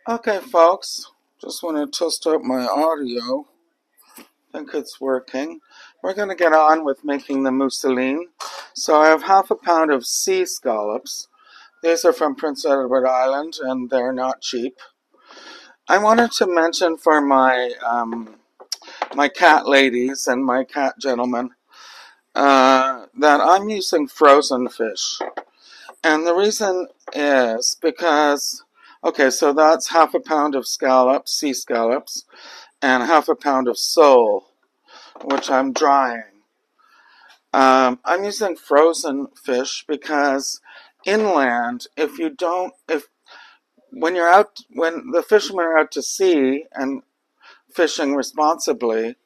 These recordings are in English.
Okay, folks, just want to test out my audio. I think it's working. We're going to get on with making the mousseline. So I have half a pound of sea scallops. These are from Prince Edward Island, and they're not cheap. I wanted to mention for my my cat ladies and my cat gentlemen that I'm using frozen fish. And the reason is because, okay, so that's half a pound of scallops, sea scallops, and half a pound of sole, which I'm drying. I'm using frozen fish because inland, if when you're out, when the fishermen are out to sea and fishing responsibly,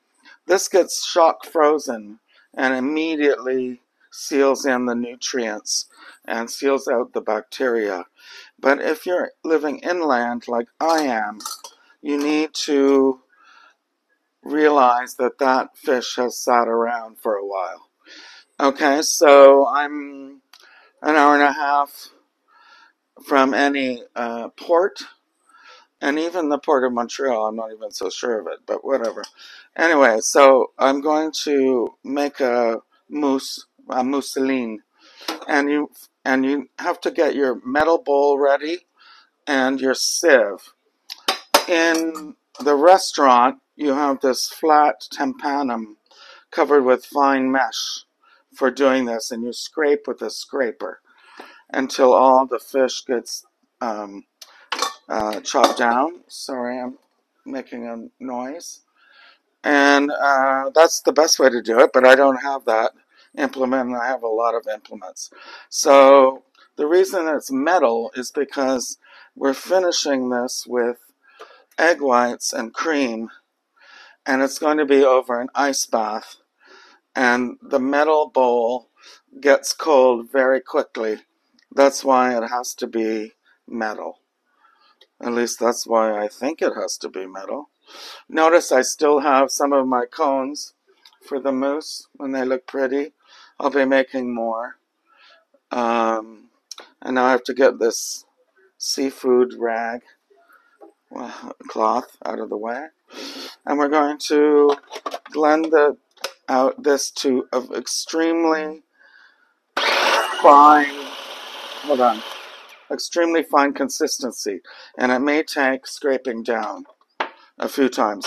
this gets shock frozen and immediately seals in the nutrients and seals out the bacteria. But if you're living inland like I am, you need to realize that that fish has sat around for a while. Okay, so I'm an hour and a half from any port, and even the port of Montreal, I'm not even so sure of it, but whatever. Anyway, so I'm going to make a mousse, a mousseline, and you have to get your metal bowl ready and your sieve. In the restaurant, you have this flat tympanum covered with fine mesh for doing this, and you scrape with a scraper until all the fish gets chopped down. Sorry, I'm making a noise. And that's the best way to do it, but I don't have that implement, and I have a lot of implements. So the reason it's metal is because we're finishing this with egg whites and cream, and it's going to be over an ice bath, and the metal bowl gets cold very quickly. That's why it has to be metal. At least that's why I think it has to be metal. Notice I still have some of my cones for the mousse when they look pretty. I'll be making more. And now I have to get this seafood rag cloth out of the way. And we're going to blend this to of extremely fine, extremely fine consistency. And it may take scraping down a few times.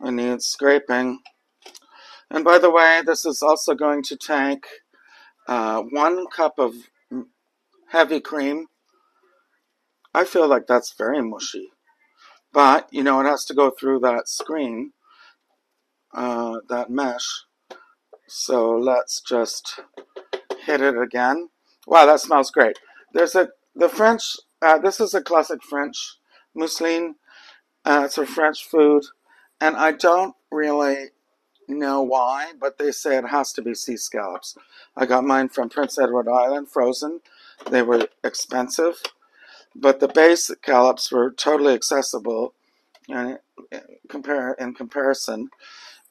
I need scraping. And by the way, this is also going to take 1 cup of heavy cream. I feel like that's very mushy. But, you know, it has to go through that screen, that mesh. So let's just hit it again. Wow, that smells great. This is a classic French mousseline. It's a French food. And I don't really know why, but they say it has to be sea scallops. I got mine from Prince Edward Island, frozen. They were expensive, but the base scallops were totally accessible in comparison.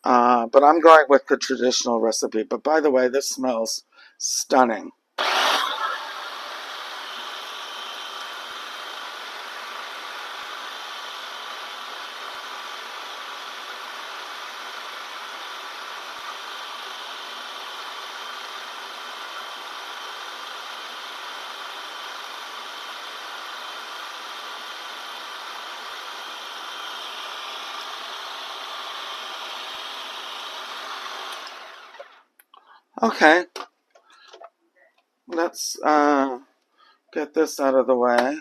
But I'm going with the traditional recipe. But by the way, this smells stunning. Okay, let's get this out of the way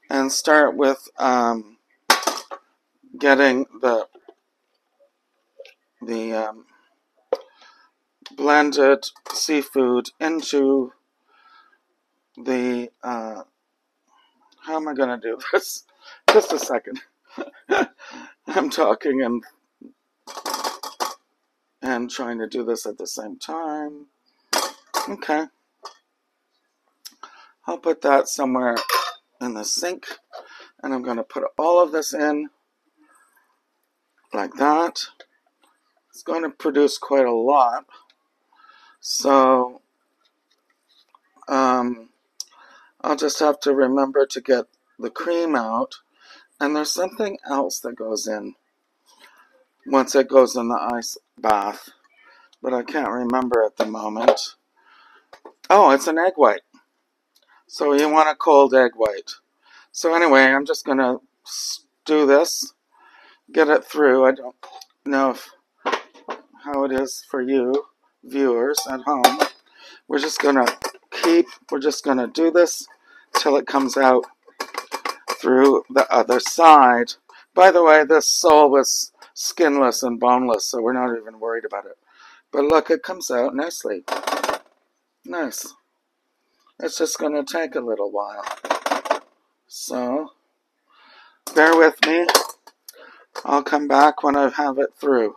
and start with getting the blended seafood into the how am I going to do this? Just a second. I'm talking and trying to do this at the same time. Okay. I'll put that somewhere in the sink, and I'm going to put all of this in like that. It's going to produce quite a lot, so I'll just have to remember to get the cream out. And there's something else that goes in once it goes in the ice bath, but I can't remember at the moment. Oh, it's an egg white. So you want a cold egg white. So anyway, I'm just going to do this, get it through. I don't know how it is for you viewers at home. We're just going to do this till it comes out through the other side. By the way, this sole was skinless and boneless, so we're not even worried about it. But look, it comes out nicely. Nice. It's just going to take a little while. So, bear with me. I'll come back when I have it through,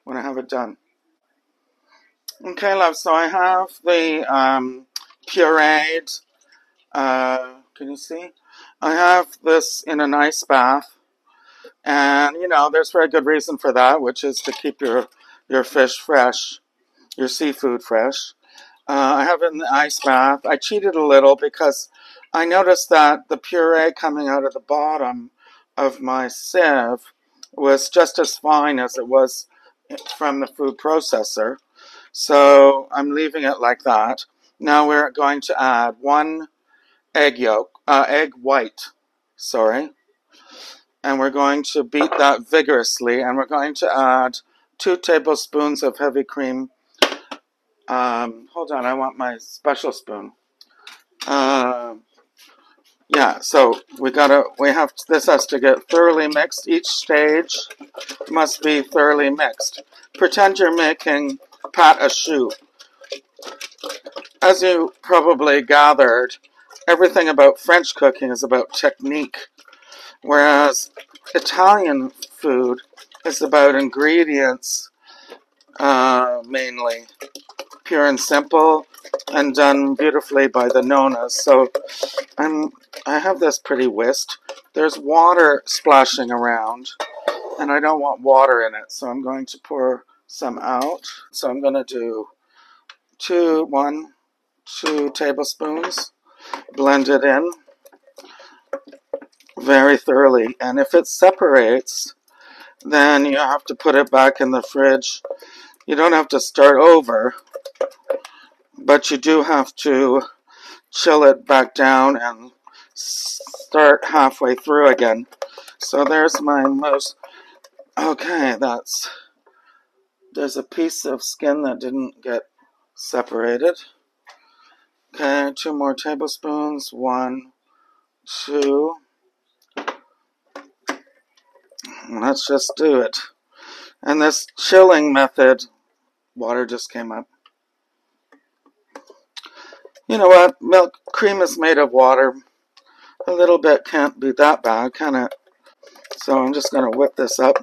when I have it done. Okay, love, so I have the pureed, can you see? I have this in an ice bath, and, you know, there's very good reason for that, which is to keep your fish fresh, your seafood fresh. I have it in the ice bath. I cheated a little because I noticed that the puree coming out of the bottom of my sieve was just as fine as it was from the food processor. So I'm leaving it like that. Now we're going to add one egg white, sorry. And we're going to beat that vigorously, and we're going to add 2 tablespoons of heavy cream. Hold on, I want my special spoon. Yeah, so this has to get thoroughly mixed. Each stage must be thoroughly mixed. Pretend you're making pâte à choux. As you probably gathered, everything about French cooking is about technique, whereas Italian food is about ingredients, mainly. Pure and simple, and done beautifully by the nonas. So I have this pretty whisked. There's water splashing around, and I don't want water in it, so I'm going to pour some out. So I'm going to do 2 tablespoons, blend it in very thoroughly, and if it separates, then you have to put it back in the fridge. You don't have to start over, but you do have to chill it back down and start halfway through again. So there's my mousse. Okay, there's a piece of skin that didn't get separated. Okay, 2 more tablespoons. 1, 2. Let's just do it. And this chilling method, water just came up. You know what? Cream is made of water. A little bit can't be that bad, can it? So I'm just going to whip this up.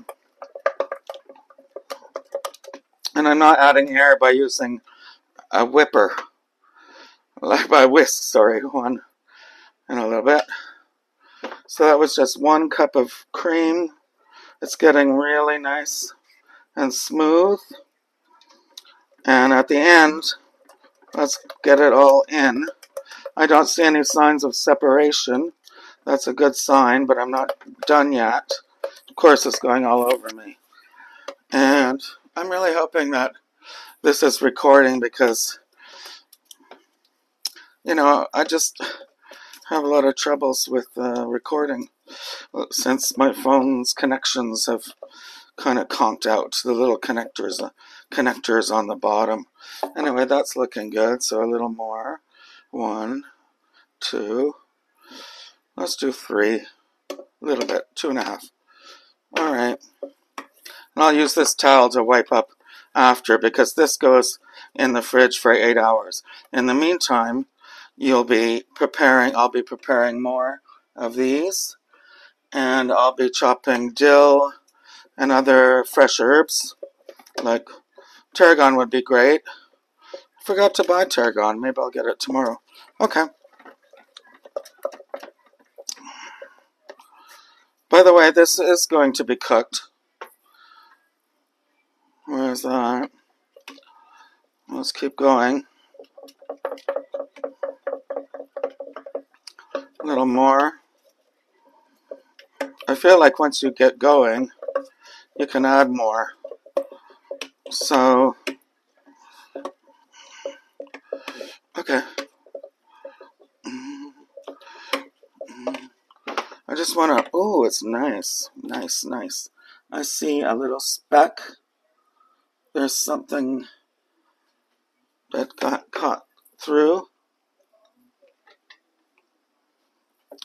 And I'm not adding air by using a whipper. Like by whisk, sorry. 1 and a little bit. So that was just 1 cup of cream. It's getting really nice and smooth. And at the end, let's get it all in. I don't see any signs of separation. That's a good sign, but I'm not done yet. Of course, it's going all over me. And I'm really hoping that this is recording because, you know, I just have a lot of troubles with recording since my phone's connections have kind of conked out. The little connectors on the bottom. Anyway, that's looking good. So a little more. 1, 2. Let's do 3. A little bit. 2.5. All right. And I'll use this towel to wipe up after because this goes in the fridge for 8 hours. In the meantime, I'll be preparing more of these, and I'll be chopping dill and other fresh herbs, like tarragon would be great. I forgot to buy tarragon. Maybe I'll get it tomorrow. Okay. By the way, this is going to be cooked. Where's that? Let's keep going. A little more. I feel like once you get going, you can add more. So, okay. I just want to, oh, it's nice. Nice, nice. I see a little speck. There's something that got caught through.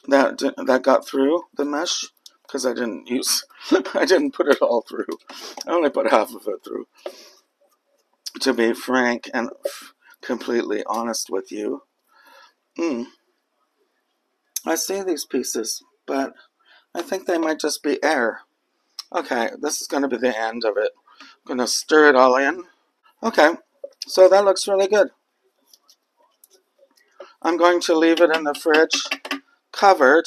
That got through the mesh because I didn't I didn't put it all through. I only put half of it through. To be frank and completely honest with you, I see these pieces, but I think they might just be air. Okay, this is going to be the end of it. I'm going to stir it all in. Okay, so that looks really good. I'm going to leave it in the fridge, covered,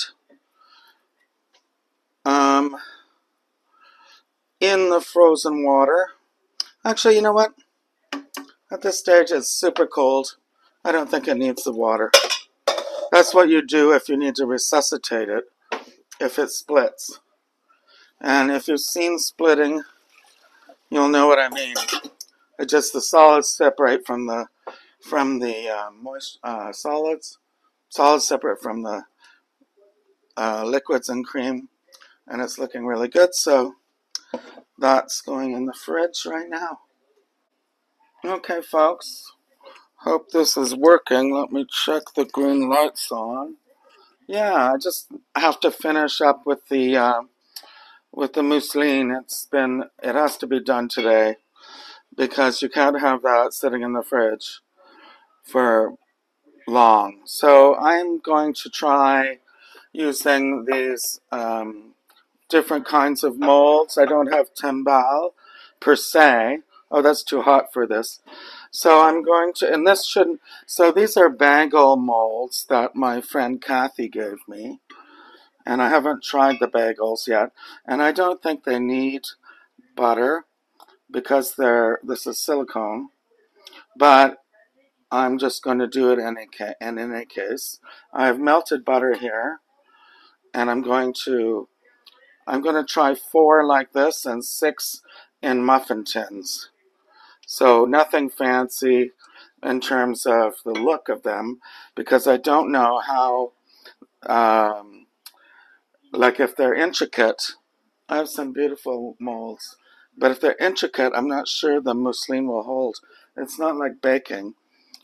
in the frozen water. Actually, you know what? At this stage, it's super cold. I don't think it needs the water. That's what you do if you need to resuscitate it, if it splits. And if you've seen splitting, you'll know what I mean. It's just the solids separate from the moist solids. Solids separate from the liquids and cream, and it's looking really good. So that's going in the fridge right now. Okay, folks. Hope this is working. Let me check the green lights on. Yeah, I just have to finish up with the mousseline. It has to be done today because you can't have that sitting in the fridge for long. So I'm going to try using these different kinds of molds. I don't have timbale per se. Oh, that's too hot for this. So I'm going to, and this shouldn't, so these are bagel molds that my friend Kathy gave me. And I haven't tried the bagels yet. And I don't think they need butter because this is silicone. But I'm just going to do it in any case. I have melted butter here. And I'm going to try 4 like this and 6 in muffin tins. So nothing fancy in terms of the look of them, because I don't know how, like if they're intricate, I have some beautiful molds, but if they're intricate, I'm not sure the mousseline will hold. It's not like baking.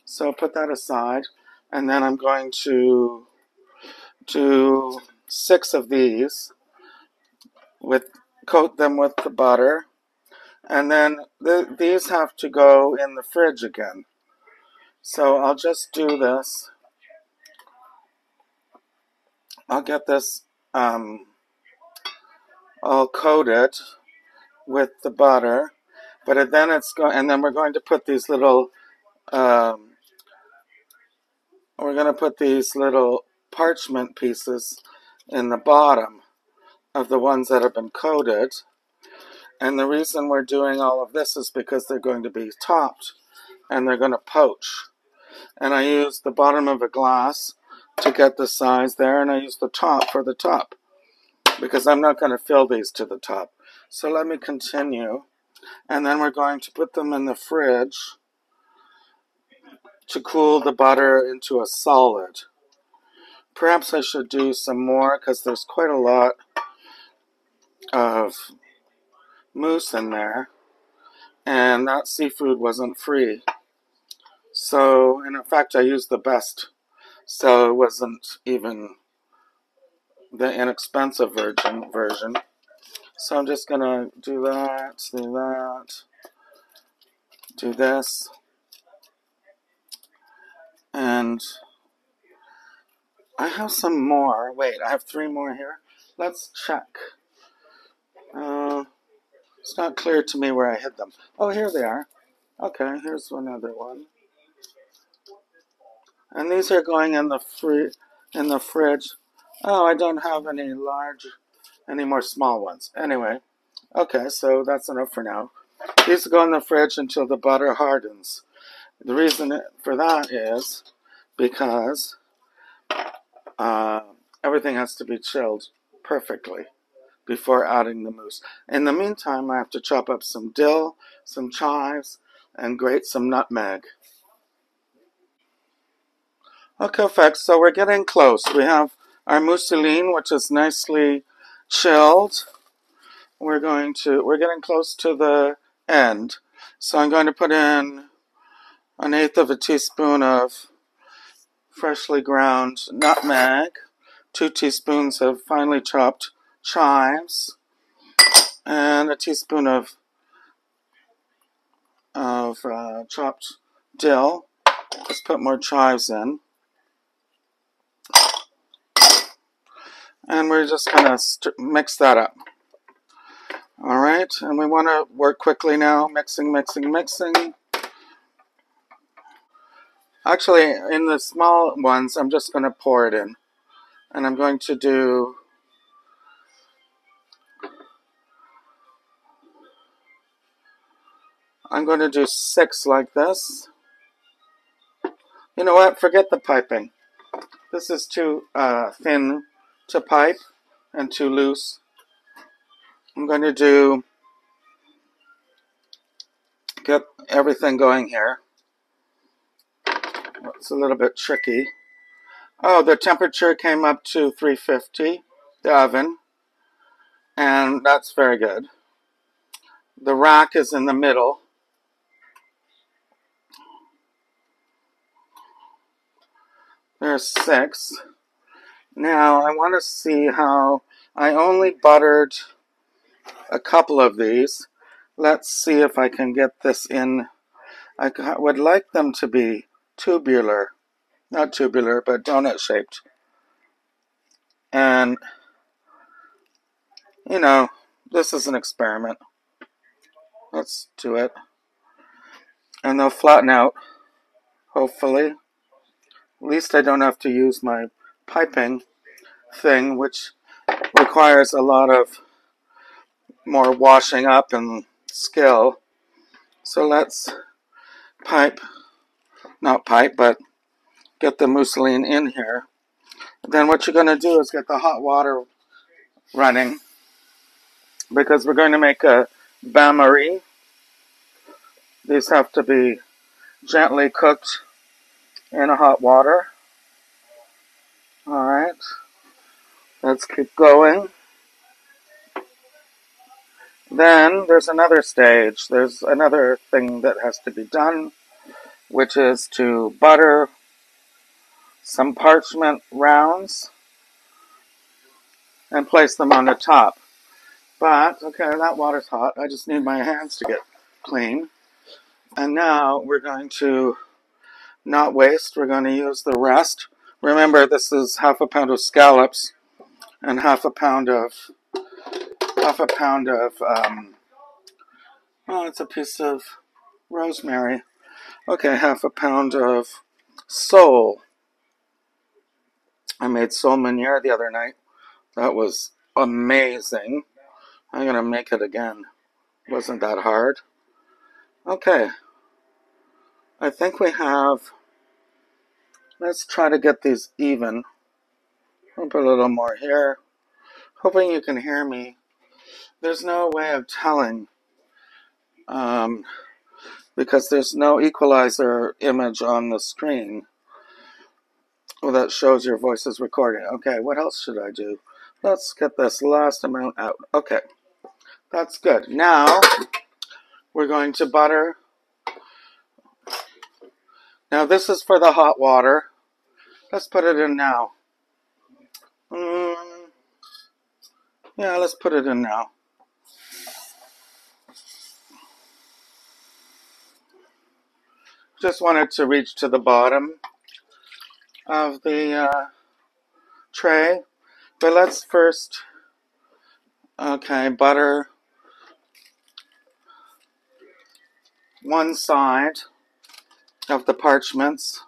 So put that aside, and then I'm going to do 6 of these, coat them with the butter, and then these have to go in the fridge again. So I'll just do this. I'll get this all coated with the butter, but then and then we're going to put these little parchment pieces in the bottom of the ones that have been coated. And the reason we're doing all of this is because they're going to be topped and they're going to poach. And I use the bottom of a glass to get the size there, and I use the top for the top because I'm not going to fill these to the top. So let me continue. And then we're going to put them in the fridge to cool the butter into a solid. Perhaps I should do some more because there's quite a lot of mousse in there, and that seafood wasn't free. So, and in fact, I used the best, so it wasn't even the inexpensive version. So I'm just gonna do that, do this, and I have some more. Wait, I have 3 more here. Let's check. It's not clear to me where I hid them. Oh, here they are. Okay, here's another one. And these are going in the in the fridge. Oh, I don't have any more small ones. Anyway, okay, so that's enough for now. These go in the fridge until the butter hardens. The reason for that is because uh, everything has to be chilled perfectly before adding the mousse. In the meantime, I have to chop up some dill, some chives, and grate some nutmeg. Okay, folks, so we're getting close. We have our mousseline, which is nicely chilled. We're getting close to the end. So I'm going to put in 1/8 of a teaspoon of freshly ground nutmeg, 2 teaspoons of finely chopped chives, and a teaspoon of chopped dill. Let's put more chives in. And we're just going to mix that up. All right, and we want to work quickly now, mixing, mixing, mixing. Actually, in the small ones, I'm just going to pour it in. And I'm going to do six like this. You know what? Forget the piping. This is too thin to pipe and too loose. I'm going to get everything going here. It's a little bit tricky. Oh, the temperature came up to 350, the oven, and that's very good. The rack is in the middle. There's 6. Now, I want to see how I only buttered a couple of these. Let's see if I can get this in. I would like them to be tubular. Not tubular, but donut shaped. And, you know, this is an experiment. Let's do it. And they'll flatten out, hopefully. At least I don't have to use my piping thing, which requires a lot of more washing up and skill. So let's but get the mousseline in here. Then what you're going to do is get the hot water running, because we're going to make a bain-marie. These have to be gently cooked in a hot water. Alright, let's keep going. Then there's another stage. There's another thing that has to be done, which is to butter some parchment rounds and place them on the top. But, okay, that water's hot. I just need my hands to get clean. And now we're going to not waste. We're going to use the rest. Remember, this is half a pound of scallops and half a pound of oh, it's a piece of rosemary. Okay, half a pound of sole. I made sole meuniere the other night. That was amazing. I'm going to make it again. Wasn't that hard. Okay. I think we have... Let's try to get these even. I'll put a little more here. Hoping you can hear me. There's no way of telling. Because there's no equalizer image on the screen. Well, that shows your voice is recording. Okay, what else should I do? Let's get this last amount out. Okay, that's good. Now, we're going to butter. Now, this is for the hot water. Let's put it in now. Yeah, let's put it in now. Just want it to reach to the bottom of the tray. But let's first, butter one side of the parchments.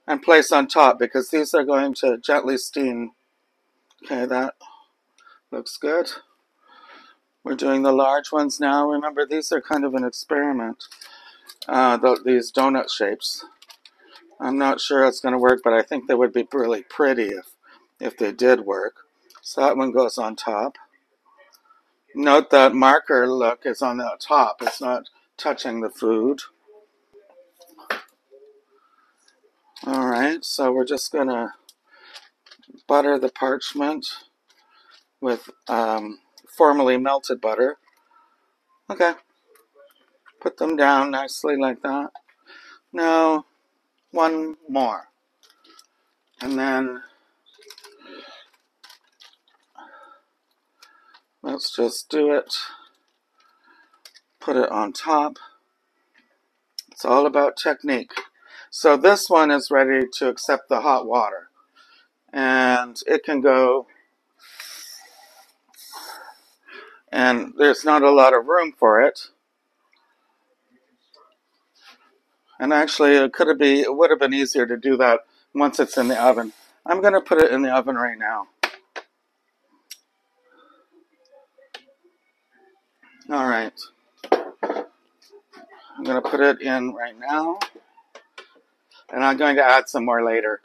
and place on top because these are going to gently steam. Okay, that looks good. We're doing the large ones now. Remember, these are kind of an experiment, these donut shapes. I'm not sure it's going to work, but I think they would be really pretty if they did work. So that one goes on top. Note that marker look is on the top. It's not touching the food. Alright, so we're just going to butter the parchment with formally melted butter. Okay. Put them down nicely like that. Now, one more. And then let's just do it. Put it on top. It's all about technique. So this one is ready to accept the hot water. And it can go, and there's not a lot of room for it. And actually, it would have been easier to do that once it's in the oven. I'm going to put it in the oven right now. All right. I'm going to put it in right now. And I'm going to add some more later.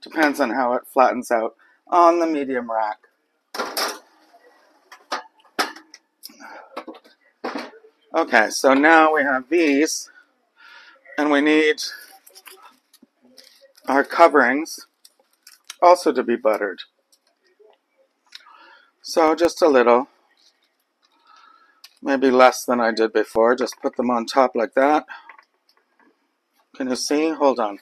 Depends on how it flattens out on the medium rack. Okay, so now we have these. And we need our coverings also to be buttered. So just a little. Maybe less than I did before. Just put them on top like that. Can you see? Hold on.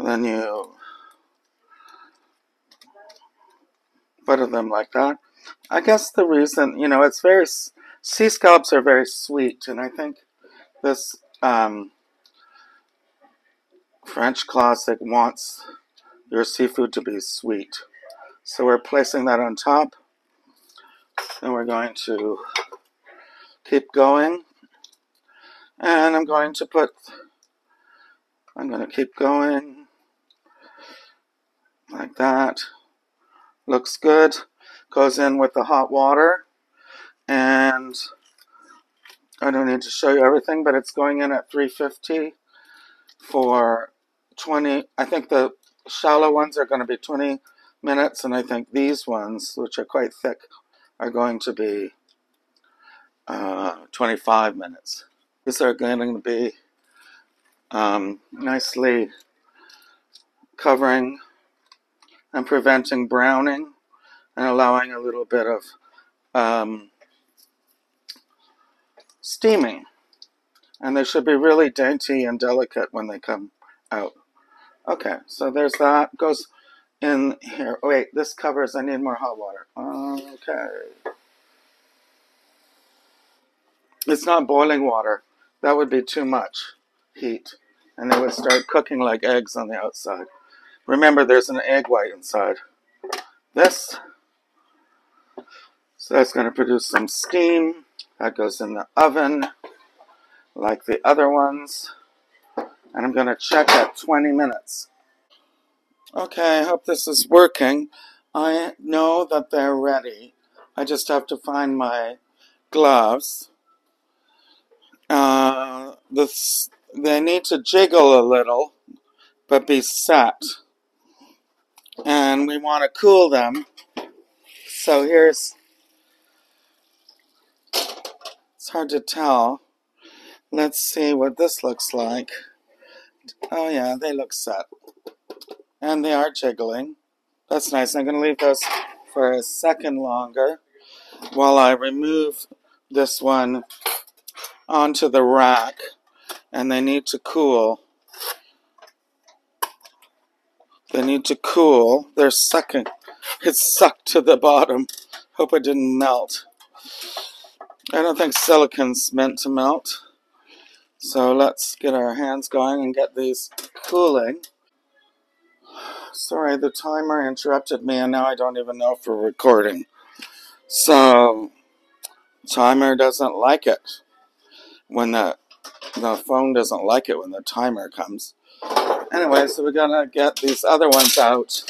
Then you butter them like that. I guess the reason, it's sea scallops are very sweet, and I think this French classic wants your seafood to be sweet. So we're placing that on top, and we're going to keep going. And I'm going to keep going like that. Looks good. Goes in with the hot water. And I don't need to show you everything, but it's going in at 350 for 20. I think the shallow ones are going to be 20 minutes, and I think these ones, which are quite thick, are going to be 25 minutes. These are going to be nicely covering and preventing browning and allowing a little bit of steaming. And they should be really dainty and delicate when they come out. Okay, so there's that. Goes in here. Oh, wait, this covers. I need more hot water. Okay. It's not boiling water. That would be too much heat. And they would start cooking like eggs on the outside. Remember, there's an egg white inside. This. So that's going to produce some steam. That goes in the oven like the other ones. And I'm going to check at 20 minutes. Okay, I hope this is working. I know that they're ready. I just have to find my gloves. They need to jiggle a little, but be set. And we want to cool them. So it's hard to tell. Let's see what this looks like. Oh yeah, they look set. And they are jiggling. That's nice. I'm going to leave those for a second longer while I remove this one onto the rack. And they need to cool. They need to cool. They're sucking. It's sucked to the bottom. Hope it didn't melt. I don't think silicon's meant to melt. So let's get our hands going and get these cooling. Sorry, the timer interrupted me and now I don't even know if we're recording. So, timer doesn't like it when the The phone doesn't like it when the timer comes. Anyway, so we're gonna get these other ones out.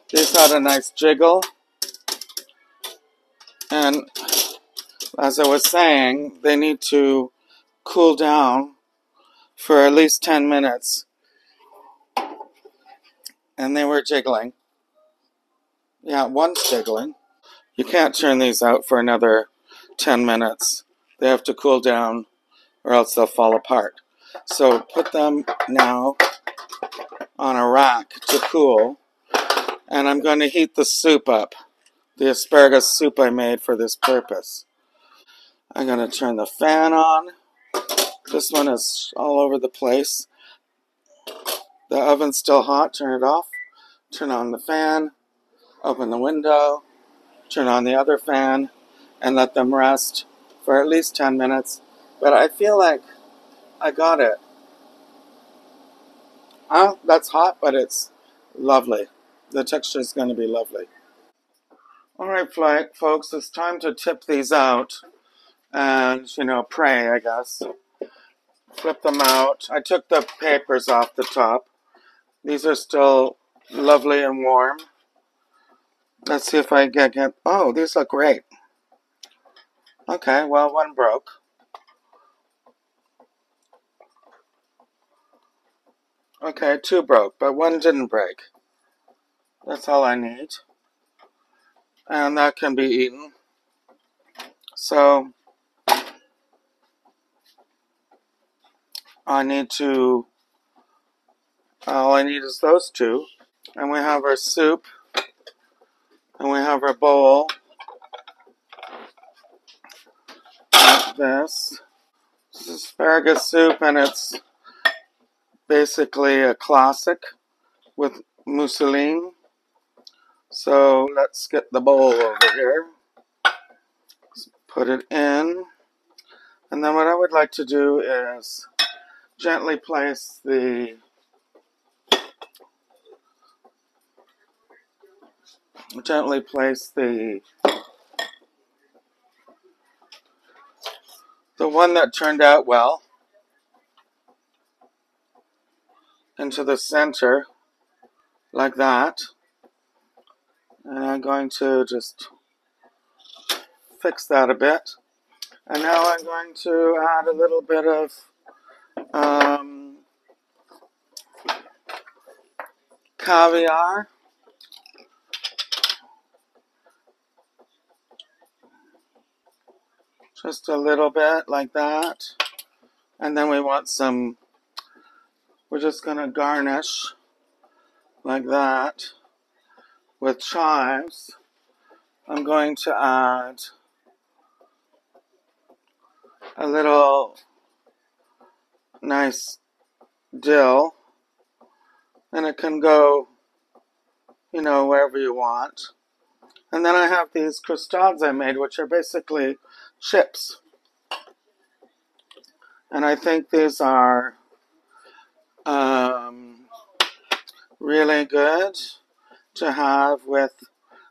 These had a nice jiggle. And as I was saying, they need to cool down for at least 10 minutes. And they were jiggling. Yeah, one's jiggling. You can't turn these out for another 10 minutes. They have to cool down or else they'll fall apart. So put them now on a rack to cool. And I'm going to heat the soup up. The asparagus soup I made for this purpose. I'm going to turn the fan on. This one is all over the place. The oven's still hot. Turn it off. Turn on the fan. Open the window. Turn on the other fan. And let them rest for at least 10 minutes. But I feel like I got it. That's hot, but it's lovely. The texture is going to be lovely. Alright, folks, it's time to tip these out. And, pray, I guess. Flip them out. I took the papers off the top. These are still lovely and warm. Let's see if I get... Oh, these look great. Okay, well, one broke. Okay, two broke, but one didn't break. That's all I need. And that can be eaten. So, all I need is those two. And we have our soup. And we have our bowl. Like this. This is asparagus soup, and it's basically a classic with mousseline. So let's get the bowl over here. Let's put it in. And then what I would like to do is gently place the one that turned out well into the center like that. And I'm going to just fix that a bit. And now I'm going to add a little bit of caviar. Just a little bit like that. And then we're just going to garnish like that with chives. I'm going to add a little nice dill. And it can go, wherever you want. And then I have these croustades I made, which are basically chips. And I think these are really good to have with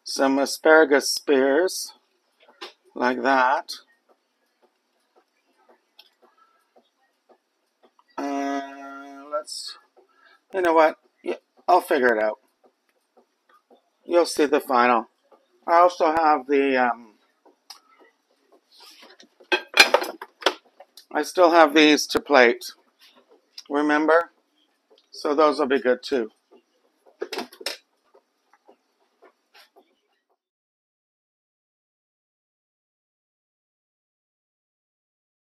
some asparagus spears, like that. You know what? I'll figure it out. You'll see the final. I also have I still have these to plate. Remember? So those will be good too.